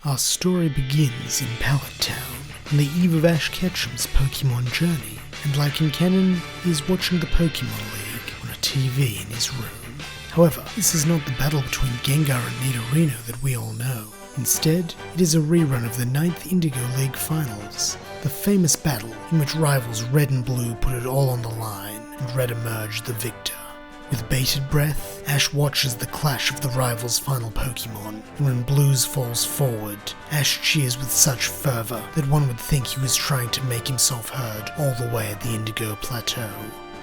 Our story begins in Pallet Town, on the eve of Ash Ketchum's Pokemon journey, and like in canon, he is watching the Pokemon League on a TV in his room. However, this is not the battle between Gengar and Nidorino that we all know. Instead, it is a rerun of the 9th Indigo League Finals, the famous battle in which rivals Red and Blue put it all on the line, and Red emerged the victor. With bated breath, Ash watches the clash of the rivals' final Pokemon, and when Blue's falls forward, Ash cheers with such fervour that one would think he was trying to make himself heard all the way at the Indigo Plateau.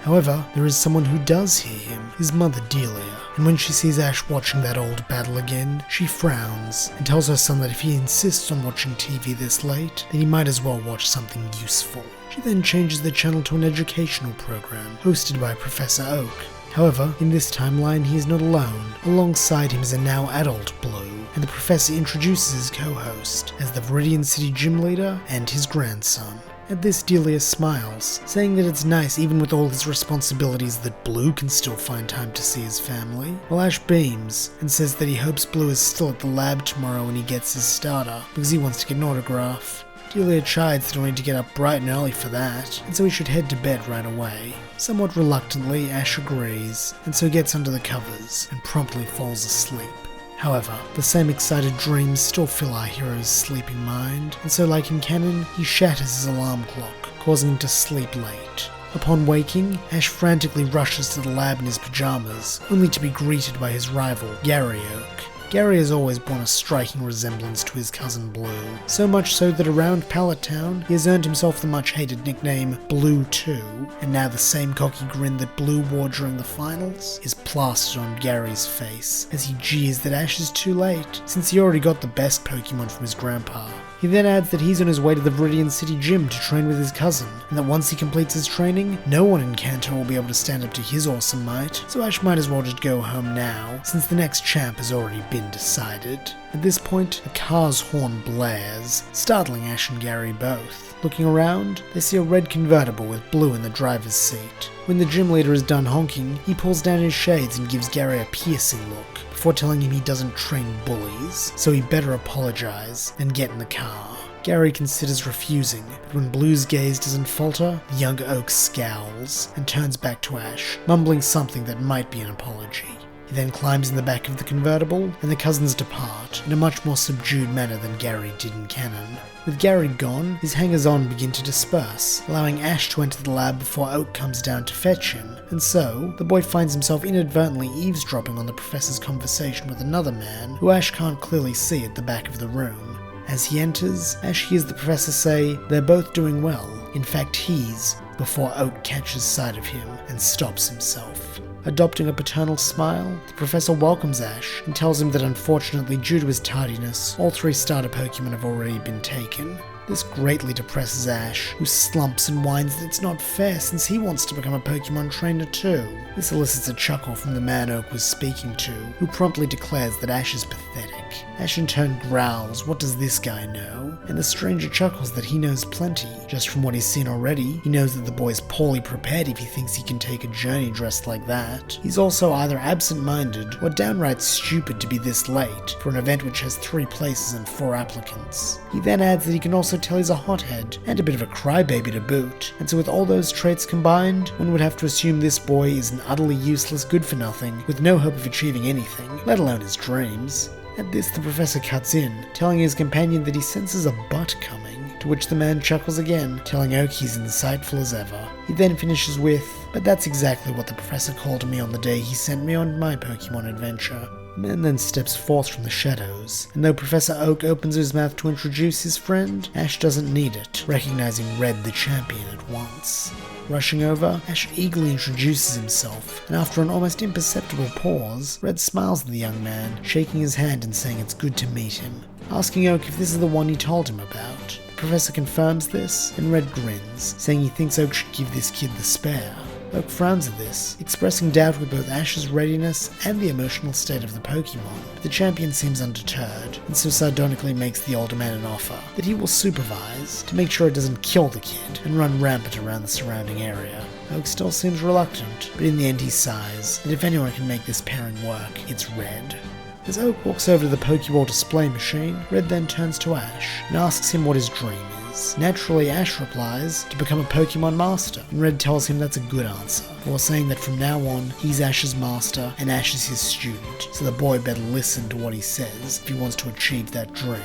However, there is someone who does hear him, his mother Delia, and when she sees Ash watching that old battle again, she frowns and tells her son that if he insists on watching TV this late, then he might as well watch something useful. She then changes the channel to an educational program hosted by Professor Oak. However, in this timeline he is not alone. Alongside him is a now adult Blue, and the professor introduces his co-host as the Viridian City gym leader and his grandson. At this, Delia smiles, saying that it's nice even with all his responsibilities that Blue can still find time to see his family, while Ash beams and says that he hopes Blue is still at the lab tomorrow when he gets his starter, because he wants to get an autograph. Delia chides that he'll need to get up bright and early for that, and so he should head to bed right away. Somewhat reluctantly, Ash agrees, and so gets under the covers and promptly falls asleep. However, the same excited dreams still fill our hero's sleeping mind, and so like in canon, he shatters his alarm clock, causing him to sleep late. Upon waking, Ash frantically rushes to the lab in his pajamas, only to be greeted by his rival, Gary Oak. Gary has always borne a striking resemblance to his cousin Blue, so much so that around Pallet Town he has earned himself the much-hated nickname Blue 2, and now the same cocky grin that Blue wore during the finals is plastered on Gary's face as he jeers that Ash is too late, since he already got the best Pokemon from his grandpa. He then adds that he's on his way to the Viridian City gym to train with his cousin, and that once he completes his training, no one in Kanto will be able to stand up to his awesome might, so Ash might as well just go home now, since the next champ has already been decided. At this point, a car's horn blares, startling Ash and Gary both. Looking around, they see a red convertible with Blue in the driver's seat. When the gym leader is done honking, he pulls down his shades and gives Gary a piercing look, before telling him he doesn't train bullies, so he better apologize and get in the car. Gary considers refusing, but when Blue's gaze doesn't falter, the young Oak scowls and turns back to Ash, mumbling something that might be an apology. He then climbs in the back of the convertible, and the cousins depart in a much more subdued manner than Gary did in canon. With Gary gone, his hangers-on begin to disperse, allowing Ash to enter the lab before Oak comes down to fetch him, and so, the boy finds himself inadvertently eavesdropping on the professor's conversation with another man, who Ash can't clearly see at the back of the room. As he enters, Ash hears the professor say they're both doing well, in fact he's, before Oak catches sight of him and stops himself. Adopting a paternal smile, the professor welcomes Ash and tells him that unfortunately due to his tardiness, all 3 starter Pokemon have already been taken. This greatly depresses Ash, who slumps and whines that it's not fair since he wants to become a Pokemon trainer too. This elicits a chuckle from the man Oak was speaking to, who promptly declares that Ash is pathetic. Ash in turn growls, what does this guy know? And the stranger chuckles that he knows plenty. Just from what he's seen already, he knows that the boy's poorly prepared if he thinks he can take a journey dressed like that. He's also either absent-minded or downright stupid to be this late for an event which has 3 places and 4 applicants. He then adds that he can also tell he's a hothead, and a bit of a crybaby to boot, and so with all those traits combined, one would have to assume this boy is an utterly useless good-for-nothing, with no hope of achieving anything, let alone his dreams. At this, the professor cuts in, telling his companion that he senses a butt coming, to which the man chuckles again, telling Oak he's insightful as ever. He then finishes with, but that's exactly what the professor called me on the day he sent me on my Pokemon adventure. The man then steps forth from the shadows, and though Professor Oak opens his mouth to introduce his friend, Ash doesn't need it, recognizing Red the champion at once. Rushing over, Ash eagerly introduces himself, and after an almost imperceptible pause, Red smiles at the young man, shaking his hand and saying it's good to meet him. Asking Oak if this is the one he told him about, the professor confirms this, and Red grins, saying he thinks Oak should give this kid the spare. Oak frowns at this, expressing doubt with both Ash's readiness and the emotional state of the Pokemon, but the champion seems undeterred, and so sardonically makes the older man an offer that he will supervise to make sure it doesn't kill the kid and run rampant around the surrounding area. Oak still seems reluctant, but in the end he sighs that if anyone can make this pairing work, it's Red. As Oak walks over to the Pokeball display machine, Red then turns to Ash and asks him what his dream is. Naturally, Ash replies to become a Pokemon Master, and Red tells him that's a good answer, while saying that from now on, he's Ash's master and Ash is his student, so the boy better listen to what he says if he wants to achieve that dream.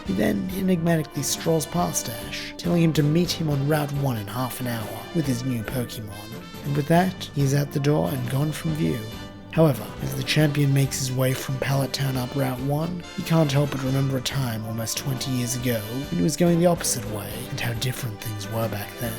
He then enigmatically strolls past Ash, telling him to meet him on Route 1 in half an hour with his new Pokemon. And with that, he is out the door and gone from view. However, as the champion makes his way from Pallet Town up Route 1, he can't help but remember a time almost 20 years ago when he was going the opposite way, and how different things were back then.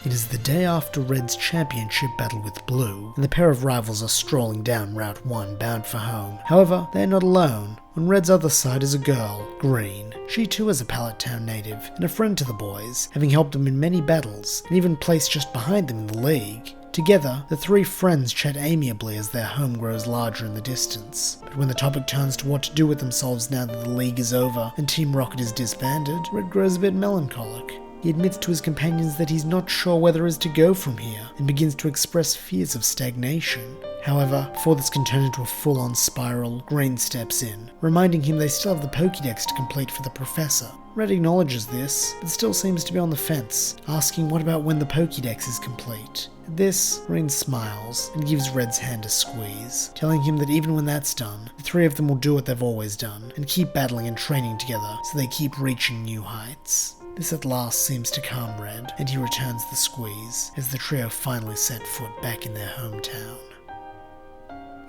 It is the day after Red's championship battle with Blue, and the pair of rivals are strolling down Route 1 bound for home. However, they are not alone. On Red's other side is a girl, Green. She too is a Pallet Town native, and a friend to the boys, having helped them in many battles, and even placed just behind them in the league. Together, the three friends chat amiably as their home grows larger in the distance. But when the topic turns to what to do with themselves now that the league is over and Team Rocket is disbanded, Red grows a bit melancholic. He admits to his companions that he's not sure where there is to go from here, and begins to express fears of stagnation. However, before this can turn into a full-on spiral, Green steps in, reminding him they still have the Pokédex to complete for the Professor. Red acknowledges this, but still seems to be on the fence, asking what about when the Pokédex is complete. At this, Green smiles and gives Red's hand a squeeze, telling him that even when that's done, the three of them will do what they've always done, and keep battling and training together so they keep reaching new heights. This at last seems to calm Red, and he returns the squeeze, as the trio finally set foot back in their hometown.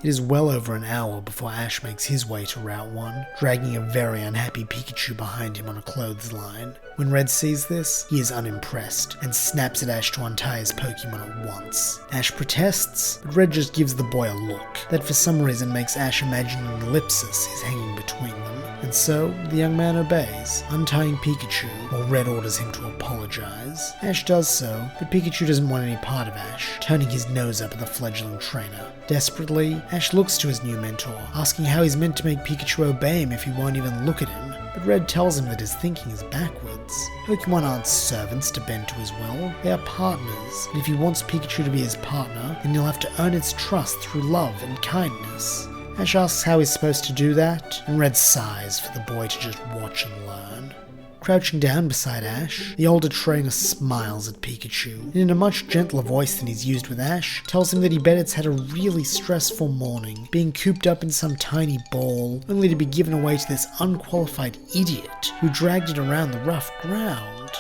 It is well over an hour before Ash makes his way to Route 1, dragging a very unhappy Pikachu behind him on a clothesline. When Red sees this, he is unimpressed, and snaps at Ash to untie his Pokemon at once. Ash protests, but Red just gives the boy a look, that for some reason makes Ash imagine an ellipsis is hanging between them. And so, the young man obeys, untying Pikachu, while Red orders him to apologize. Ash does so, but Pikachu doesn't want any part of Ash, turning his nose up at the fledgling trainer. Desperately, Ash looks to his new mentor, asking how he's meant to make Pikachu obey him if he won't even look at him. But Red tells him that his thinking is backwards. Pokemon aren't servants to bend to his will, they are partners, and if he wants Pikachu to be his partner, then he'll have to earn its trust through love and kindness. Ash asks how he's supposed to do that, and Red sighs for the boy to just watch and learn. Crouching down beside Ash, the older trainer smiles at Pikachu, and in a much gentler voice than he's used with Ash, tells him that he bet it's had a really stressful morning, being cooped up in some tiny ball, only to be given away to this unqualified idiot who dragged it around the rough ground.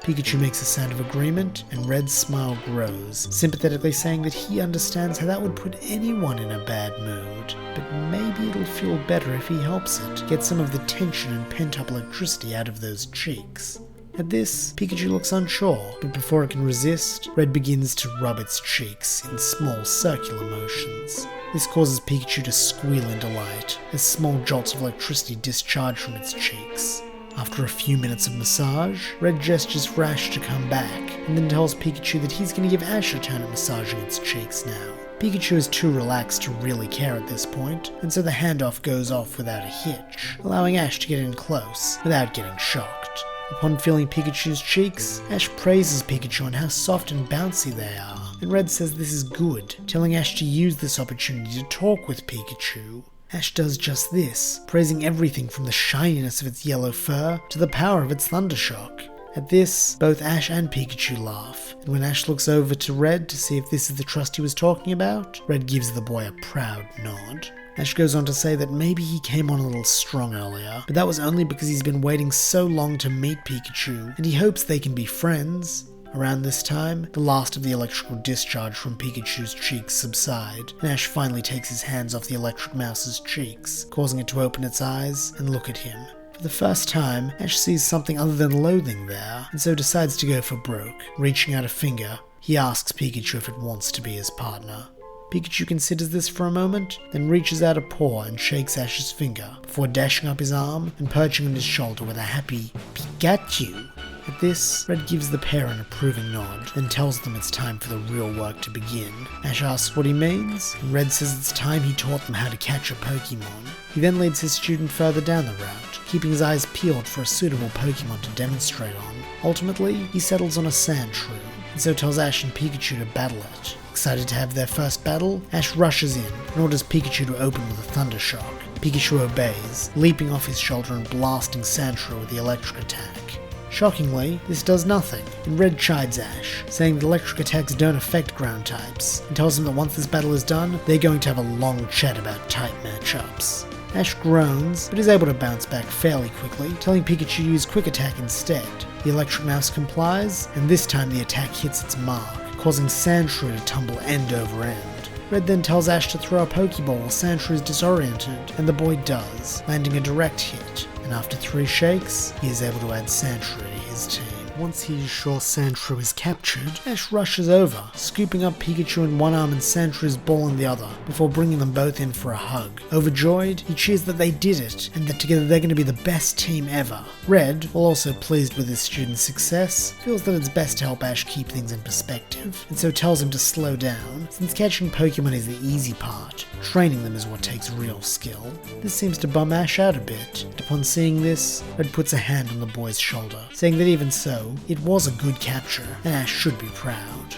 Pikachu makes a sound of agreement, and Red's smile grows, sympathetically saying that he understands how that would put anyone in a bad mood, but maybe it'll feel better if he helps it get some of the tension and pent-up electricity out of those cheeks. At this, Pikachu looks unsure, but before it can resist, Red begins to rub its cheeks in small circular motions. This causes Pikachu to squeal in delight, as small jolts of electricity discharge from its cheeks. After a few minutes of massage, Red gestures for Ash to come back, and then tells Pikachu that he's going to give Ash a turn at massaging its cheeks now. Pikachu is too relaxed to really care at this point, and so the handoff goes off without a hitch, allowing Ash to get in close without getting shocked. Upon feeling Pikachu's cheeks, Ash praises Pikachu on how soft and bouncy they are, and Red says this is good, telling Ash to use this opportunity to talk with Pikachu. Ash does just this, praising everything from the shininess of its yellow fur to the power of its Thundershock. At this, both Ash and Pikachu laugh, and when Ash looks over to Red to see if this is the trust he was talking about, Red gives the boy a proud nod. Ash goes on to say that maybe he came on a little strong earlier, but that was only because he's been waiting so long to meet Pikachu, and he hopes they can be friends. Around this time, the last of the electrical discharge from Pikachu's cheeks subside, and Ash finally takes his hands off the electric mouse's cheeks, causing it to open its eyes and look at him. For the first time, Ash sees something other than loathing there, and so decides to go for broke. Reaching out a finger, he asks Pikachu if it wants to be his partner. Pikachu considers this for a moment, then reaches out a paw and shakes Ash's finger, before dashing up his arm and perching on his shoulder with a happy Pikachu. At this, Red gives the pair an approving nod, then tells them it's time for the real work to begin. Ash asks what he means, and Red says it's time he taught them how to catch a Pokemon. He then leads his student further down the route, keeping his eyes peeled for a suitable Pokemon to demonstrate on. Ultimately, he settles on a Sandshrew, and so tells Ash and Pikachu to battle it. Excited to have their first battle, Ash rushes in and orders Pikachu to open with a Thundershock. Pikachu obeys, leaping off his shoulder and blasting Sandshrew with the electric attack. Shockingly, this does nothing, and Red chides Ash, saying that electric attacks don't affect ground types, and tells him that once this battle is done, they're going to have a long chat about type matchups. Ash groans, but is able to bounce back fairly quickly, telling Pikachu to use Quick Attack instead. The Electric Mouse complies, and this time the attack hits its mark, causing Sandshrew to tumble end over end. Red then tells Ash to throw a Pokeball while Sandshrew is disoriented, and the boy does, landing a direct hit, and after 3 shakes, he is able to add Sandshrew to his team. Once he is sure Sandshrew is captured, Ash rushes over, scooping up Pikachu in one arm and Sandshrews ball in the other, before bringing them both in for a hug. Overjoyed, he cheers that they did it, and that together they're going to be the best team ever. Red, while also pleased with his student's success, feels that it's best to help Ash keep things in perspective, and so tells him to slow down, since catching Pokemon is the easy part. Training them is what takes real skill. This seems to bum Ash out a bit, and upon seeing this, Red puts a hand on the boy's shoulder, saying that even so, it was a good capture, and Ash should be proud.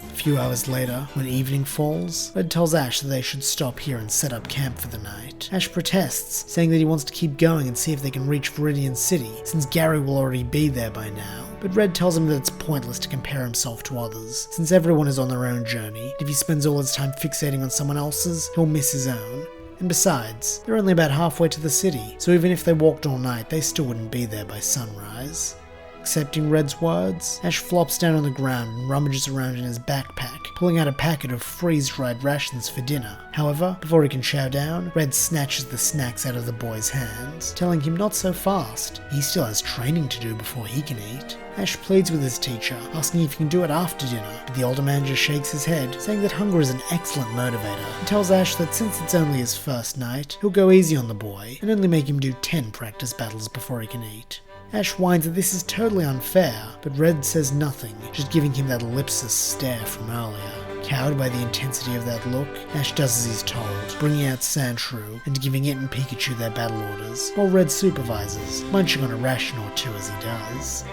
A few hours later, when evening falls, Red tells Ash that they should stop here and set up camp for the night. Ash protests, saying that he wants to keep going and see if they can reach Viridian City, since Gary will already be there by now. But Red tells him that it's pointless to compare himself to others, since everyone is on their own journey, and if he spends all his time fixating on someone else's, he'll miss his own. And besides, they're only about halfway to the city, so even if they walked all night, they still wouldn't be there by sunrise. Accepting Red's words, Ash flops down on the ground and rummages around in his backpack, pulling out a packet of freeze-dried rations for dinner. However, before he can chow down, Red snatches the snacks out of the boy's hands, telling him not so fast. He still has training to do before he can eat. Ash pleads with his teacher, asking if he can do it after dinner, but the older man just shakes his head, saying that hunger is an excellent motivator, and tells Ash that since it's only his first night, he'll go easy on the boy, and only make him do 10 practice battles before he can eat. Ash whines that this is totally unfair, but Red says nothing, just giving him that ellipsis stare from earlier. Cowed by the intensity of that look, Ash does as he's told, bringing out Sandshrew and giving it and Pikachu their battle orders, while Red supervises, munching on a ration or two as he does.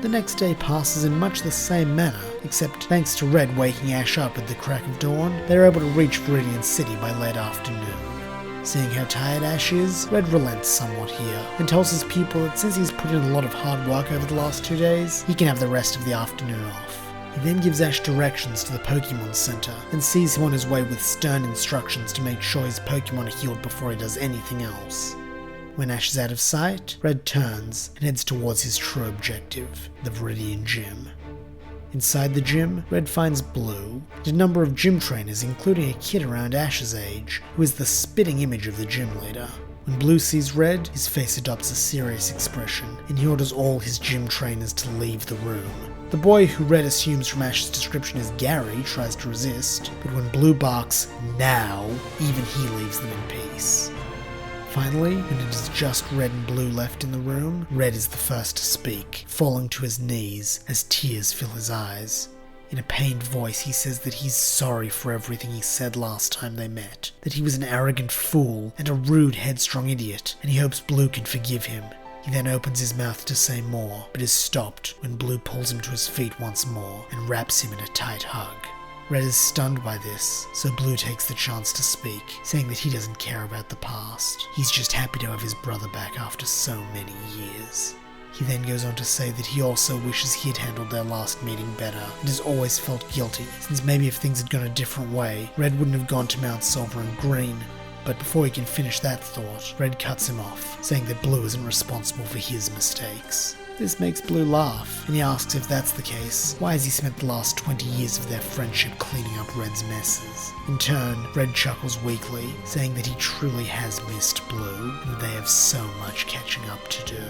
The next day passes in much the same manner, except thanks to Red waking Ash up at the crack of dawn, they're able to reach Viridian City by late afternoon. Seeing how tired Ash is, Red relents somewhat here, and tells his pupil that since he's put in a lot of hard work over the last 2 days, he can have the rest of the afternoon off. He then gives Ash directions to the Pokemon Center, and sees him on his way with stern instructions to make sure his Pokemon are healed before he does anything else. When Ash is out of sight, Red turns and heads towards his true objective, the Viridian Gym. Inside the gym, Red finds Blue and a number of gym trainers, including a kid around Ash's age, who is the spitting image of the gym leader. When Blue sees Red, his face adopts a serious expression, and he orders all his gym trainers to leave the room. The boy, who Red assumes from Ash's description is Gary, tries to resist, but when Blue barks, "Now!" even he leaves them in peace. Finally, when it is just Red and Blue left in the room, Red is the first to speak, falling to his knees as tears fill his eyes. In a pained voice, he says that he's sorry for everything he said last time they met, that he was an arrogant fool and a rude, headstrong idiot, and he hopes Blue can forgive him. He then opens his mouth to say more, but is stopped when Blue pulls him to his feet once more and wraps him in a tight hug. Red is stunned by this, so Blue takes the chance to speak, saying that he doesn't care about the past. He's just happy to have his brother back after so many years. He then goes on to say that he also wishes he had handled their last meeting better, and has always felt guilty, since maybe if things had gone a different way, Red wouldn't have gone to Mount Silver and Green. But before he can finish that thought, Red cuts him off, saying that Blue isn't responsible for his mistakes. This makes Blue laugh, and he asks if that's the case, why has he spent the last 20 years of their friendship cleaning up Red's messes? In turn, Red chuckles weakly, saying that he truly has missed Blue, and that they have so much catching up to do.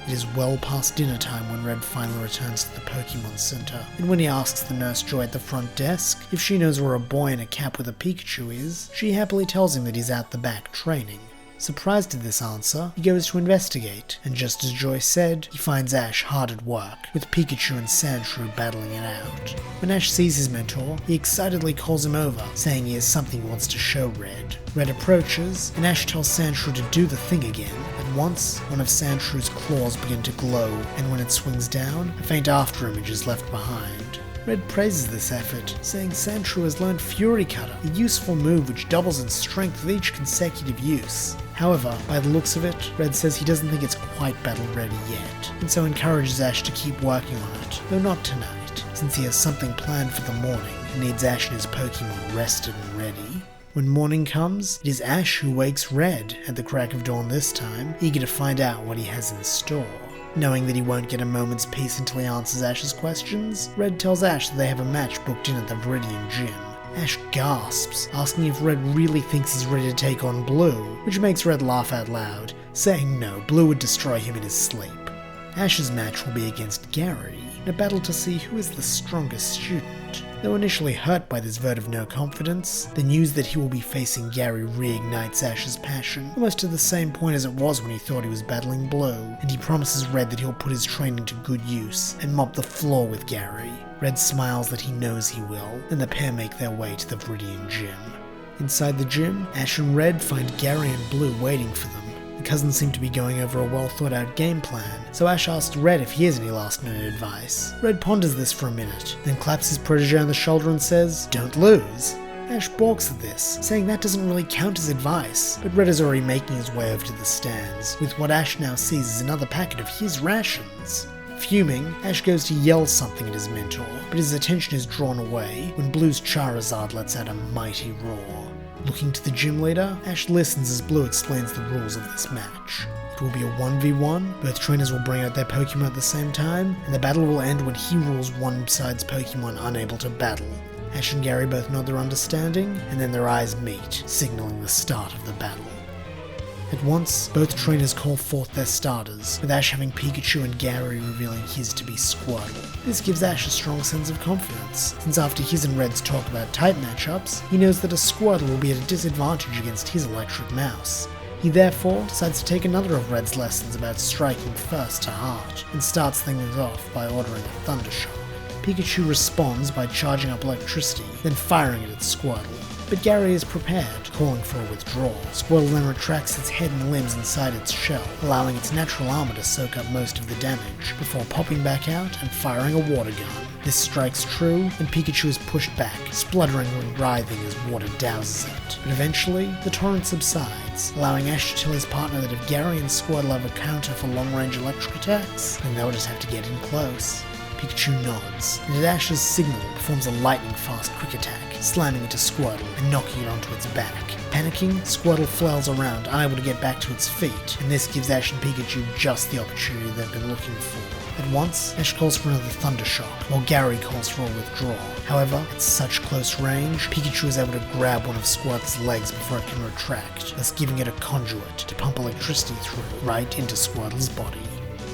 It is well past dinner time when Red finally returns to the Pokemon Center, and when he asks the Nurse Joy at the front desk if she knows where a boy in a cap with a Pikachu is, she happily tells him that he's out the back training. Surprised at this answer, he goes to investigate, and just as Joy said, he finds Ash hard at work, with Pikachu and Sandshrew battling it out. When Ash sees his mentor, he excitedly calls him over, saying he has something he wants to show Red. Red approaches, and Ash tells Sandshrew to do the thing again. At once, one of Sandshrew's claws begin to glow, and when it swings down, a faint afterimage is left behind. Red praises this effort, saying Sandshrew has learned Fury Cutter, a useful move which doubles in strength with each consecutive use. However, by the looks of it, Red says he doesn't think it's quite battle ready yet, and so encourages Ash to keep working on it, though not tonight, since he has something planned for the morning and needs Ash and his Pokemon rested and ready. When morning comes, it is Ash who wakes Red at the crack of dawn this time, eager to find out what he has in store. Knowing that he won't get a moment's peace until he answers Ash's questions, Red tells Ash that they have a match booked in at the Viridian gym. Ash gasps, asking if Red really thinks he's ready to take on Blue, which makes Red laugh out loud, saying no, Blue would destroy him in his sleep. Ash's match will be against Gary, in a battle to see who is the strongest student. Though initially hurt by this vote of no confidence, the news that he will be facing Gary reignites Ash's passion, almost to the same point as it was when he thought he was battling Blue, and he promises Red that he'll put his training to good use and mop the floor with Gary. Red smiles that he knows he will, and the pair make their way to the Viridian gym. Inside the gym, Ash and Red find Gary and Blue waiting for them. The cousins seem to be going over a well-thought-out game plan, so Ash asks Red if he has any last-minute advice. Red ponders this for a minute, then claps his protege on the shoulder and says, "Don't lose." Ash balks at this, saying that doesn't really count as advice, but Red is already making his way over to the stands, with what Ash now sees as another packet of his rations. Fuming, Ash goes to yell something at his mentor, but his attention is drawn away when Blue's Charizard lets out a mighty roar. Looking to the gym leader, Ash listens as Blue explains the rules of this match. It will be a 1v1, both trainers will bring out their Pokemon at the same time, and the battle will end when he rules one side's Pokemon unable to battle. Ash and Gary both nod their understanding, and then their eyes meet, signaling the start of the battle. At once, both trainers call forth their starters, with Ash having Pikachu and Gary revealing his to be Squirtle. This gives Ash a strong sense of confidence, since after his and Red's talk about type matchups, he knows that a Squirtle will be at a disadvantage against his electric mouse. He therefore decides to take another of Red's lessons about striking first to heart, and starts things off by ordering a Thundershock. Pikachu responds by charging up electricity, then firing it at Squirtle. But Gary is prepared, calling for a withdrawal. Squirtle then retracts its head and limbs inside its shell, allowing its natural armor to soak up most of the damage, before popping back out and firing a water gun. This strikes true, and Pikachu is pushed back, spluttering and writhing as water douses it. But eventually, the torrent subsides, allowing Ash to tell his partner that if Gary and Squirtle have a counter for long-range electric attacks, then they'll just have to get in close. Pikachu nods, and at Ash's signal performs a lightning-fast quick attack, slamming into Squirtle and knocking it onto its back. Panicking, Squirtle flails around, unable to get back to its feet, and this gives Ash and Pikachu just the opportunity they've been looking for. At once, Ash calls for another Thundershock, while Gary calls for a withdrawal. However, at such close range, Pikachu is able to grab one of Squirtle's legs before it can retract, thus giving it a conduit to pump electricity through, right into Squirtle's body.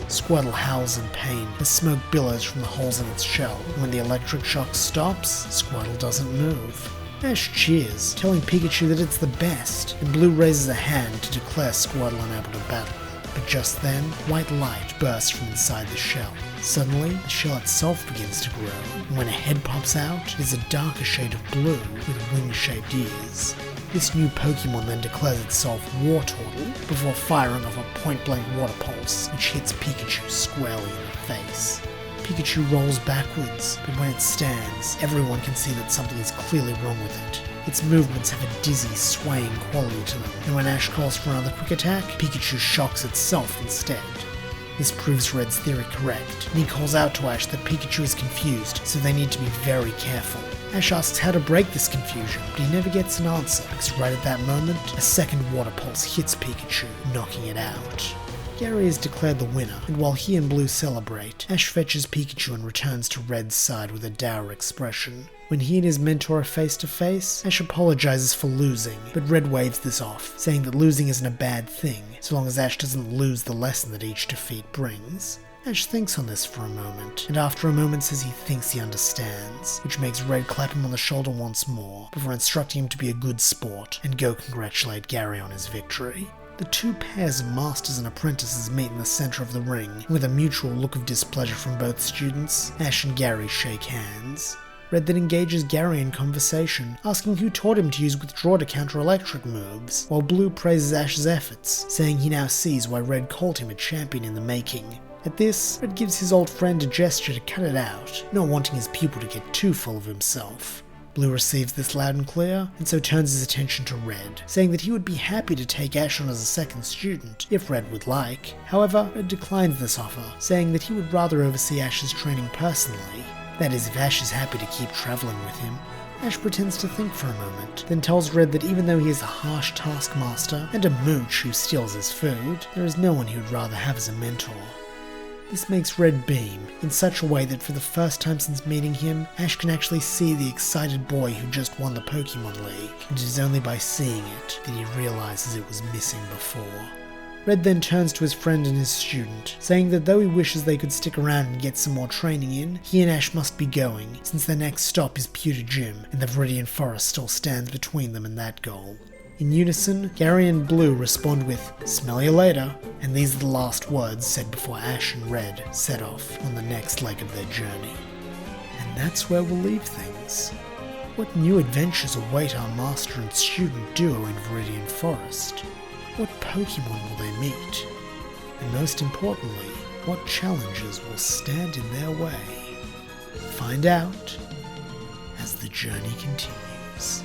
Squirtle howls in pain as smoke billows from the holes in its shell, and when the electric shock stops, Squirtle doesn't move. Ash cheers, telling Pikachu that it's the best, and Blue raises a hand to declare Squirtle unable to battle. But just then, white light bursts from inside the shell. Suddenly, the shell itself begins to grow, and when a head pops out, it is a darker shade of blue with wing-shaped ears. This new Pokemon then declares itself Wartortle before firing off a point-blank water pulse, which hits Pikachu squarely in the face. Pikachu rolls backwards, but when it stands, everyone can see that something is clearly wrong with it. Its movements have a dizzy, swaying quality to them, and when Ash calls for another quick attack, Pikachu shocks itself instead. This proves Red's theory correct, and he calls out to Ash that Pikachu is confused, so they need to be very careful. Ash asks how to break this confusion, but he never gets an answer, because right at that moment, a second water pulse hits Pikachu, knocking it out. Gary is declared the winner, and while he and Blue celebrate, Ash fetches Pikachu and returns to Red's side with a dour expression. When he and his mentor are face to face, Ash apologizes for losing, but Red waves this off, saying that losing isn't a bad thing, so long as Ash doesn't lose the lesson that each defeat brings. Ash thinks on this for a moment, and after a moment says he thinks he understands, which makes Red clap him on the shoulder once more, before instructing him to be a good sport and go congratulate Gary on his victory. The two pairs of masters and apprentices meet in the center of the ring, and with a mutual look of displeasure from both students, Ash and Gary shake hands. Red then engages Gary in conversation, asking who taught him to use Withdraw to counter electric moves, while Blue praises Ash's efforts, saying he now sees why Red called him a champion in the making. At this, Red gives his old friend a gesture to cut it out, not wanting his pupil to get too full of himself. Blue receives this loud and clear, and so turns his attention to Red, saying that he would be happy to take Ash on as a second student, if Red would like. However, Red declines this offer, saying that he would rather oversee Ash's training personally. That is, if Ash is happy to keep traveling with him. Ash pretends to think for a moment, then tells Red that even though he is a harsh taskmaster and a mooch who steals his food, there is no one he would rather have as a mentor. This makes Red beam, in such a way that for the first time since meeting him, Ash can actually see the excited boy who just won the Pokemon League, and it is only by seeing it that he realizes it was missing before. Red then turns to his friend and his student, saying that though he wishes they could stick around and get some more training in, he and Ash must be going, since their next stop is Pewter Gym, and the Viridian Forest still stands between them and that goal. In unison, Gary and Blue respond with, "Smell you later," and these are the last words said before Ash and Red set off on the next leg of their journey. And that's where we'll leave things. What new adventures await our master and student duo in Viridian Forest? What Pokemon will they meet? And most importantly, what challenges will stand in their way? Find out as the journey continues.